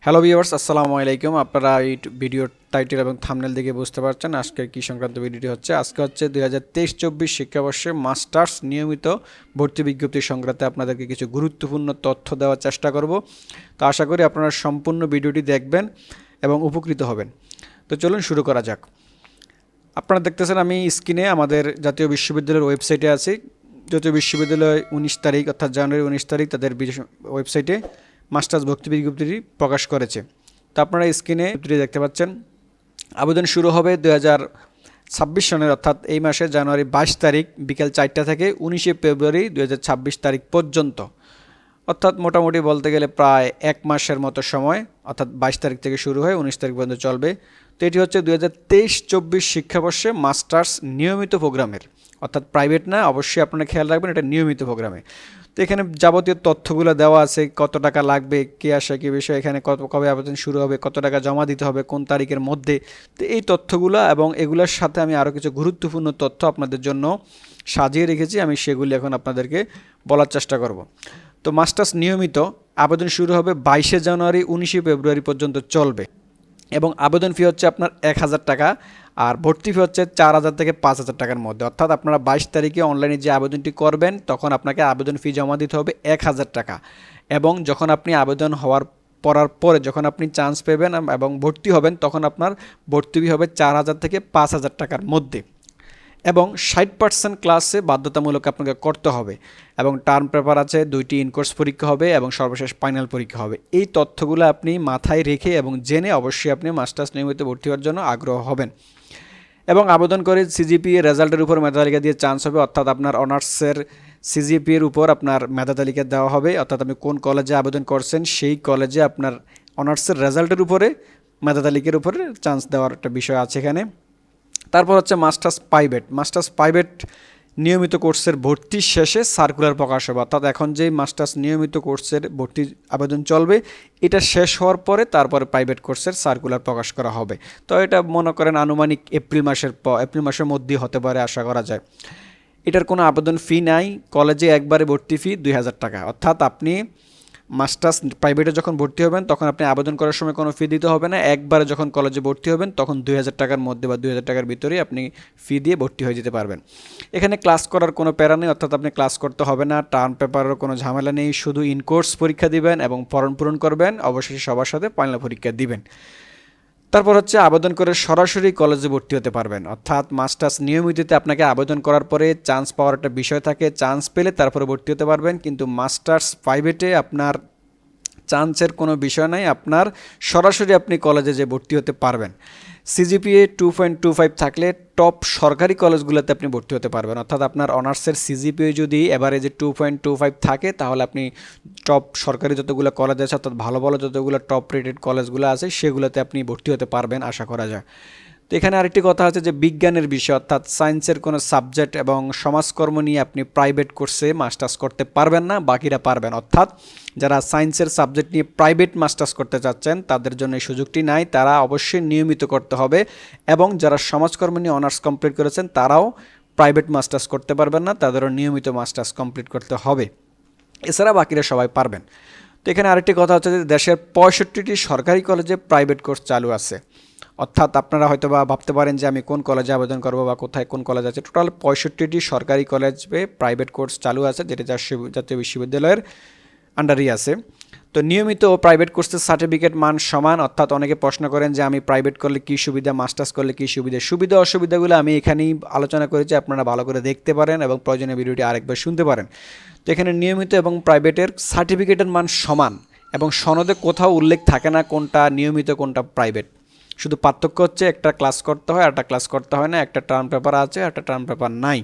Hello viewers, আসসালামু আলাইকুম। আপনারা এই ভিডিওর টাইটেল এবং থাম্বনেল দেখে বুঝতে পারছেন আজকের কি সংক্রান্ত ভিডিওটি হচ্ছে। আজকে হচ্ছে 2023-24 শিক্ষাবর্ষে মাস্টার্স নিয়মিত ভর্তি বিজ্ঞপ্তি সংক্রান্তে আপনাদেরকে কিছু গুরুত্বপূর্ণ তথ্য দেওয়ার চেষ্টা করব। তো আশা করি আপনারা সম্পূর্ণ ভিডিওটি দেখবেন এবং উপকৃত হবেন। তো চলুন শুরু করা যাক। আপনারা দেখতেছেন আমি স্ক্রিনে আমাদের জাতীয় বিশ্ববিদ্যালয়ের ওয়েবসাইটে আছি। জাতীয় বিশ্ববিদ্যালয় 19 তারিখ অর্থাৎ জানুয়ারি 19 তারিখ তাদের ওয়েবসাইটে মাস্টার্স ভর্তি বিজ্ঞপ্তিটি প্রকাশ করেছে। তো আপনারা স্ক্রিনে দেখতে পাচ্ছেন আবেদন শুরু হবে 2026 সনের অর্থাৎ এই মাসে জানুয়ারি 22 তারিখ বিকেল 4টা থেকে 19 ফেব্রুয়ারি 2026 তারিখ পর্যন্ত, অর্থাৎ মোটামুটি বলতে গেলে প্রায় এক মাসের মতো সময়, অর্থাৎ 22 তারিখ থেকে শুরু হয়ে 19 তারিখ পর্যন্ত চলবে। তো এটি হচ্ছে 2023-24 শিক্ষাবর্ষে মাস্টার্স নিয়মিত প্রোগ্রামের, অর্থাৎ প্রাইভেট না, অবশ্যই আপনারা খেয়াল রাখবেন এটা নিয়মিত প্রোগ্রামে। তো এখানে যাবতীয় তথ্যগুলো দেওয়া আছে, কত টাকা লাগবে, কে আসে, কী বিষয়, এখানে কবে আবেদন শুরু হবে, কত টাকা জমা দিতে হবে, কোন তারিখের মধ্যে। তো এই তথ্যগুলো এবং এগুলোর সাথে আমি আরও কিছু গুরুত্বপূর্ণ তথ্য আপনাদের জন্য সাজিয়ে রেখেছি, আমি সেগুলি এখন আপনাদেরকে বলার চেষ্টা করব। তো মাস্টার্স নিয়মিত আবেদন শুরু হবে 22 জানুয়ারি 19 ফেব্রুয়ারি পর্যন্ত চলবে এবং আবেদন ফি হচ্ছে আপনার 1000 টাকা আর ভর্তি ফি হচ্ছে 4000 থেকে 5000 টাকার মধ্যে। অর্থাৎ আপনারা 22 তারিখে অনলাইনে যে আবেদনটি করবেন তখন আপনাকে আবেদন ফি জমা দিতে হবে 1000 টাকা, এবং যখন আপনি আবেদন পড়ার পরে যখন আপনি চান্স পাবেন এবং ভর্তি হবেন তখন আপনার ভর্তি ফি হবে 4000 থেকে 5000 টাকার মধ্যে, এবং 60% ক্লাসে বাধ্যতামূলক আপনাকে করতে হবে, এবং টার্ম পেপার আছে, 2টি ইনকোর্স পরীক্ষা হবে এবং সর্বশেষ ফাইনাল পরীক্ষা হবে। এই তথ্যগুলো আপনি মাথায় রেখে এবং জেনে অবশ্যই আপনি মাস্টার্স নিয়মিত ভর্তি হওয়ার জন্য আগ্রহ হবেন। এবং আবেদন করে সিজিপিএ রেজাল্টের উপর মেধা তালিকা দিয়ে চান্স হবে, অর্থাৎ আপনার অনার্সের সিজিপিএর উপর আপনার মেধা তালিকা দেওয়া হবে, অর্থাৎ আপনি কোন কলেজে আবেদন করছেন সেই কলেজে আপনার অনার্সের রেজাল্টের উপরে মেধা তালিকার উপরে চান্স দেওয়ার একটা বিষয় আছে এখানে। তারপর হচ্ছে মাস্টার্স প্রাইভেট নিয়মিত কোর্সের ভর্তি শেষে সার্কুলার প্রকাশ হবে, অর্থাৎ এখন যেই মাস্টার্স নিয়মিত কোর্সের ভর্তি আবেদন চলবে এটা শেষ হওয়ার পরে তারপরে প্রাইভেট কোর্সের সার্কুলার প্রকাশ করা হবে। তো এটা মনে করেন আনুমানিক এপ্রিল মাসের মধ্যেই হতে পারে আশা করা যায়। এটার কোনো আবেদন ফি নাই, কলেজে একবারে ভর্তি ফি 2000 টাকা, অর্থাৎ আপনি মাস্টার্স প্রাইভেটে যখন ভর্তি হবেন তখন আপনি আবেদন করার সময় কোনো ফি দিতে হবে না, একবারে যখন কলেজে ভর্তি হবেন তখন 2000 টাকার মধ্যে বা 2000 টাকার ভিতরেই আপনি ফি দিয়ে ভর্তি হয়ে যেতে পারবেন। এখানে ক্লাস করার কোনো প্যারা নেই, অর্থাৎ আপনি ক্লাস করতে হবে না, টার্ম পেপারেরও কোনো ঝামেলা নেই, শুধু ইনকোর্স পরীক্ষা দিবেন এবং ফর্ম পূরণ করবেন, অবশেষে সবার সাথে ফাইনাল পরীক্ষা দিবেন। তারপর হচ্ছে আবেদন করে সরাসরি কলেজে ভর্তি হতে পারবেন, অর্থাৎ মাস্টার্স নিয়মিততে আপনাকে আবেদন করার পরে চান্স পাওয়ার একটা বিষয় থাকে, চান্স পেলে তারপরে ভর্তি হতে পারবেন, কিন্তু মাস্টার্স প্রাইভেটে আপনার চান্সের কোনো বিষয় নাই, আপনার সরাসরি আপনি কলেজে যে ভর্তি হতে পারবেন। সিজিপিএ 2.25 থাকলে টপ সরকারি কলেজগুলোতে আপনি ভর্তি হতে পারবেন, অর্থাৎ আপনার অনার্সের সিজিপিএ যদি এভারেজে 2.25 থাকে তাহলে আপনি টপ সরকারি যতগুলো কলেজ আছে, অর্থাৎ ভালো ভালো যতগুলো টপ রেটেড কলেজগুলো আছে সেগুলোতে আপনি ভর্তি হতে পারবেন আশা করা যায়। তো এখানে আরেকটি কথা আছে যে বিজ্ঞানের বিষয় অর্থাৎ সায়েন্সের কোনো সাবজেক্ট এবং সমাজকর্ম নিয়ে আপনি প্রাইভেট কোর্সে মাস্টার্স করতে পারবেন না, বাকিরা পারবেন। অর্থাৎ যারা সায়েন্সের সাবজেক্ট নিয়ে প্রাইভেট মাস্টার্স করতে চাচ্ছেন তাদের জন্য এই সুযোগটি নাই, তারা অবশ্যই নিয়মিত করতে হবে, এবং যারা সমাজকর্ম নিয়ে অনার্স কমপ্লিট করেছেন তারাও প্রাইভেট মাস্টার্স করতে পারবেন না, তাদেরও নিয়মিত মাস্টার্স কমপ্লিট করতে হবে, এছাড়া বাকিরা সবাই পারবেন। তো এখানে আরেকটি কথা হচ্ছে যে দেশের 65টি সরকারি কলেজে প্রাইভেট কোর্স চালু আছে, অর্থাৎ আপনারা হয়তো বা ভাবতে পারেন যে আমি কোন কলেজে আবেদন করবো বা কোথায় কোন কলেজ আছে। টোটাল 65টি সরকারি কলেজে প্রাইভেট কোর্স চালু আছে, যেটা জাতীয় বিশ্ববিদ্যালয়ের আন্ডারই আছে। তো নিয়মিত ও প্রাইভেট কোর্সের সার্টিফিকেট মান সমান, অর্থাৎ অনেকে প্রশ্ন করেন যে আমি প্রাইভেট করলে কী সুবিধা, মাস্টার্স করলে কী সুবিধা অসুবিধাগুলো আমি এখানেই আলোচনা করেছি, আপনারা ভালো করে দেখতে পারেন এবং প্রয়োজনীয় ভিডিওটি আরেকবার শুনতে পারেন। তো এখানে নিয়মিত এবং প্রাইভেটের সার্টিফিকেটের মান সমান এবং সনদে কোথাও উল্লেখ থাকে না কোনটা নিয়মিত কোনটা প্রাইভেট, শুধু পার্থক্য হচ্ছে একটা ক্লাস করতে হয়, একটা ক্লাস করতে হয় না, একটা টার্ম পেপার আছে, একটা টার্ম পেপার নাই,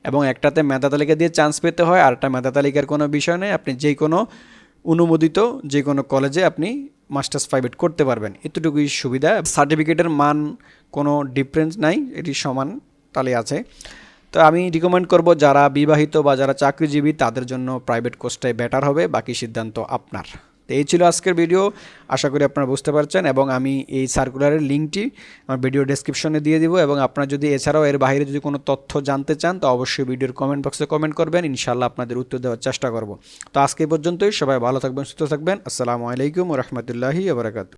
এবং একটাতে মেধা তালিকা দিয়ে চান্স পেতে হয় আর একটা মেধা তালিকার কোনো বিষয় নেই, আপনি যে কোনো অনুমোদিত যে কোনো কলেজে আপনি মাস্টার্স প্রাইভেট করতে পারবেন, এতটুকুই সুবিধা। সার্টিফিকেটের মান কোনো ডিফারেন্স নাই, এটি সমান তালে আছে। তো আমি রিকমেন্ড করব যারা বিবাহিত বা যারা চাকরিজীবী তাদের জন্য প্রাইভেট কোর্সটাই বেটার হবে, বাকি সিদ্ধান্ত আপনার। তো এই ছিল আজকের ভিডিও, আশা করি আপনারা বুঝতে পারছেন, এবং আমি এই সার্কুলারের লিঙ্কটি আমার ভিডিও ডেসক্রিপশনে দিয়ে দিব, এবং আপনারা যদি এছাড়াও এর বাইরে যদি কোনো তথ্য জানতে চান তো অবশ্যই ভিডিওর কমেন্ট বক্সে কমেন্ট করবেন, ইনশাআল্লাহ আপনাদের উত্তর দেওয়ার চেষ্টা করব। তো আজকে পর্যন্তই, সবাই ভালো থাকবেন, সুস্থ থাকবেন। আসসালামু আলাইকুম ওয়া রাহমাতুল্লাহি ওয়া বারাকাতুহু।